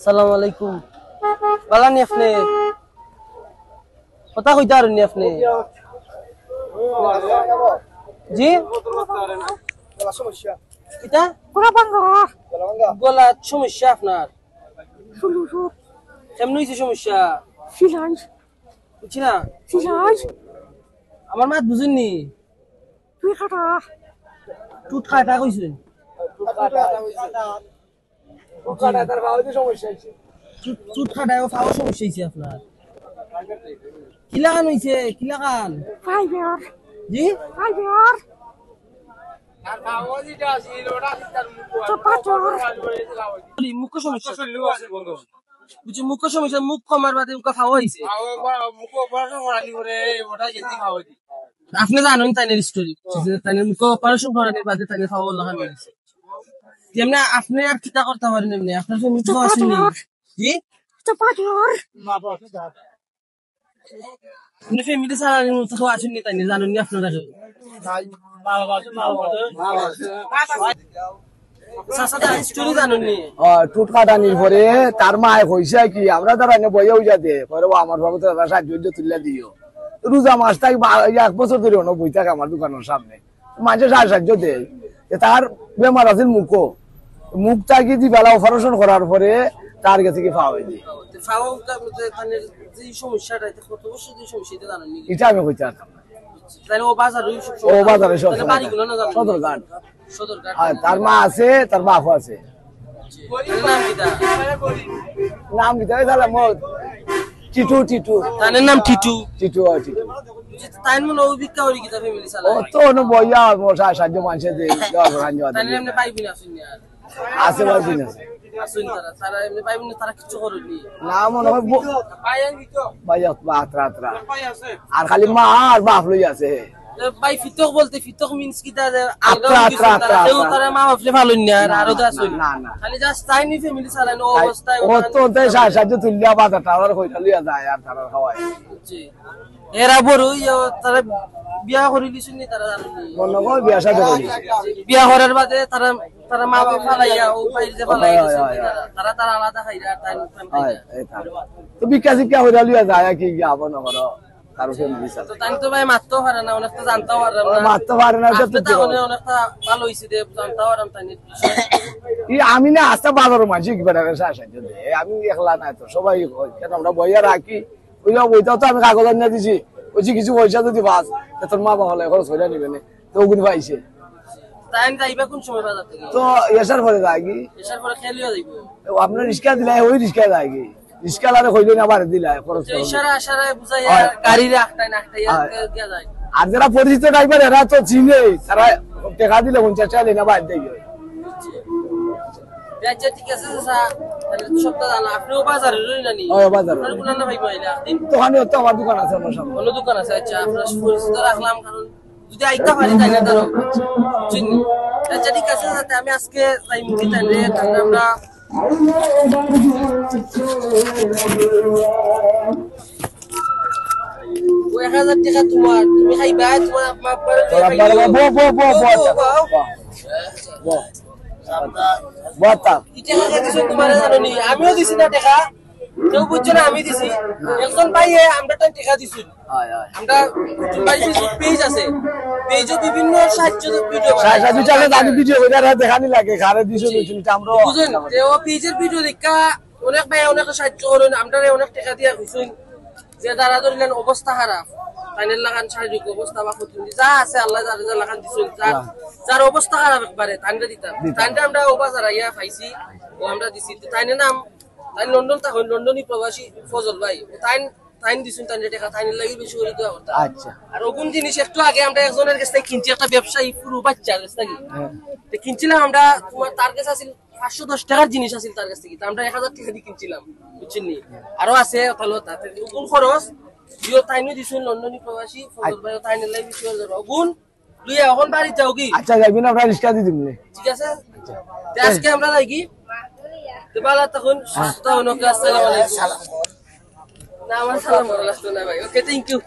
সালাম আলাইকুম বালানি আপনি কথা কইতা আরনি আপনি জি গলা সমস্যা এটা গলা ভাঙা গলা সমস্যা আপনার কেমন হইছে সমস্যা সিলাঞ্জ বুঝছি না সিলাঞ্জ আমার মাত বুঝেননি তুই কাটা টুট কাটা কইছেন টুট কাটায় ফাও সমস্যা হইছে আপনার কি লাগান হইছে কি লাগান ফাইবার জি ফাইবার মুখ সমস্যা বুঝছি মুখ সমস্যা মুখ কমার বাদে মুখ খাওয়া হয়েছে আপনি জানেন তাইনের স্টোরি তাইনের মুখ অপারেশন করানোর বাদে তাইনের খাওয়া লাগান হয়েছে যেমনি আপনি আর কিতা করতে পারেন এমনি আপনার মুখ আসেনি জি আপনি ফ্যামিলি সারানোর মতো খাওয়া আসেননি তাইনি জানেন নি আপনারা টুট কাটানির পরে তার মায় হয়েছে কি আমরা তারা বইয়াও যাতে আমার বাবু তারা সাহায্য তুলে দিও রোজা মাস থাকি 1 বছর ধরে বই থাকে আমার দোকানের সামনে মাঝে সাহায্য দেয় তার বেমার আছে মুখ থাকি দি বেলা অপারেশন করার পরে তার কাছে কি পাওয়া যায় এটা আমি কইতে পারতাম ও বাজারে সদরঘাট তার মা আছে তার বাপও আছে নাম কি টিটু টিটু তার নাম টিটু টিটু টিটু তাই মনে অভিজ্ঞতা হরি কিতা ফ্যামিলি চালা ও তো ন বইয়া মোর সাহায্য মানুষে দে তাই এমনি পাইবি না শুনি আর আছে বাজি না আসুন তারা এমনি পাইবি না তারা কিছু করবি না মনে হয় পাইয়ান দিত বাইয়া বাতরা আর খালি মা আর বাপ লই আছে ভাই ফিতক বলতে ফিতক মিন্স কিটা আলগা তারা মা বাপলে ভালো না আর ওটা আসল না না খালি জাস্ট তাইনি ফ্যামিলি চালানো অবস্থায় ও তো তাই সাহায্য তুলিয়া বাজার টাওয়ার কইরা লিয়া যায় আর তারা খাওয়ায় জি এরা বড় তারা বিয়া করিলি শুনি তারা জানি মনে হয় বিয়া সাথে করিস বিয়া করার বাদে তারা মা বাবা ফালাইয়া ও বাইরে ফালাইয়া তারা আলাদা খাইরা তাই তো বিকাশ কি কইরা লিয়া যায় কি যাব না করো তার ফ্যামিলি তো তাই তো ভাই মারতে পারে না অনেকটা জানতে পারে না মারতে পারে না তো অনেকটা ভালো হইছে দে জানতে পারম তাই আমি না আস্তে বাজার মাঝে কি বেড়া সাহায্য দে আমি একলা না তো সবাই কেন আমরা বইয়া রাখি ওইটাও তো আমি কাগজ আনিয়ে দিছি ওই কিছু পয়সা যদি বাস তোর মা বাবা খরচ হইয়া নিবে না তো ওগুলি পাইছে তাই যাইবা কোন সময় বাজার থেকে তো এসার পরে যায় কি এসার পরে খেলিয়া যাইবো আপনার রিস্কা দিলে ওই রিস্কা যায় কি রিস্কা লারে কইলে না বাড়ি দিলা খরচ ইশারা আশারা বুঝাইয়া গাড়ি রাখতাই না দিয়া যায় আর যারা পরিচিত ড্রাইভার এরা তো চিনে তারা টাকা দিলে 50 টাকা না বাড়ি দেয় আচ্ছা ঠিক আছে তাহলে সবটা জানা আপনিও বাজারে রই নানি বাজারে আর কোন না ভাই মাইলা দোকানে তো আমার দোকান আছে আমার সামনে কোন দোকান আছে আচ্ছা আপনারা পরিচিত রাখলাম কারণ যদি আইতা পারি তাই না ধরো চিনি আচ্ছা ঠিক আছে তাতে আমি আজকে যাই মুখি তাইলে আমরা 1000 টাকা তোমার তুমি খাইবা তোমার আমিও দিছি না টাকা কেউ বুঝছো না আমি দিছি একজন ভাইয়ে আমরা টাকা দিছি আমরা পেজ আছে পেজে বিভিন্ন সাহায্য ভিডিও দেখানি লাগে ঘরে দিছো আমরা বুঝেন যে ও পেজের ভিডিও দেখা অনেক ভাই অনেক সাহায্য করেন আমরা অনেক টাকা দিয়া হইছেন যে যারা ধরলেন অবস্থা খারাপ তাইনের লাগান শারীরিক অবস্থা বা প্রতিনিধি যা আছে আল্লাহ যা লাগান দিছেন যার অবস্থা খারাপ একবারে তাইনরা দিতাম তাইনরা আমরা ও বাজার আইয়া পাইছি ও আমরা দিছি তাইনের নাম তাই লন্ডন তা লন্ডনই প্রবাসী ফজল ভাই তাইন দিছুন তাইনের টাকা তাইনের লাগি বেশি করে দেওয়া কথা আচ্ছা আর ওগুন জিনিস একটু আগে আমরা একজনের কাছ থেকে কিনছি একটা ব্যবসায়ী পুরো বাচ্চার কাছ থেকে তো কিনছিলাম আমরা তোমার তার কাছে আছিল 510 টাকার জিনিস আছিল তার কাছ থেকে আমরা 1000 টাকা দিয়ে কিনছিলাম বুঝছেন নি আরো আছে তাহলে তাতে কোন খরচ দিও তাইনও দিছুন লন্ডনই প্রবাসী ফজল ভাই তাইনের লাগি বেশি করে দেওয়া ওগুন তুই এখন বাড়ি যাও কি আচ্ছা যাবি না আমরা রিস্কা দি দিমনে ঠিক আছে আজকে আমরা যাই কি তো বালা তখন সুস্থ হনো আসসালামু আলাইকুম না আমার সালাম আলাইকুম না ভাই ওকে থ্যাংক ইউ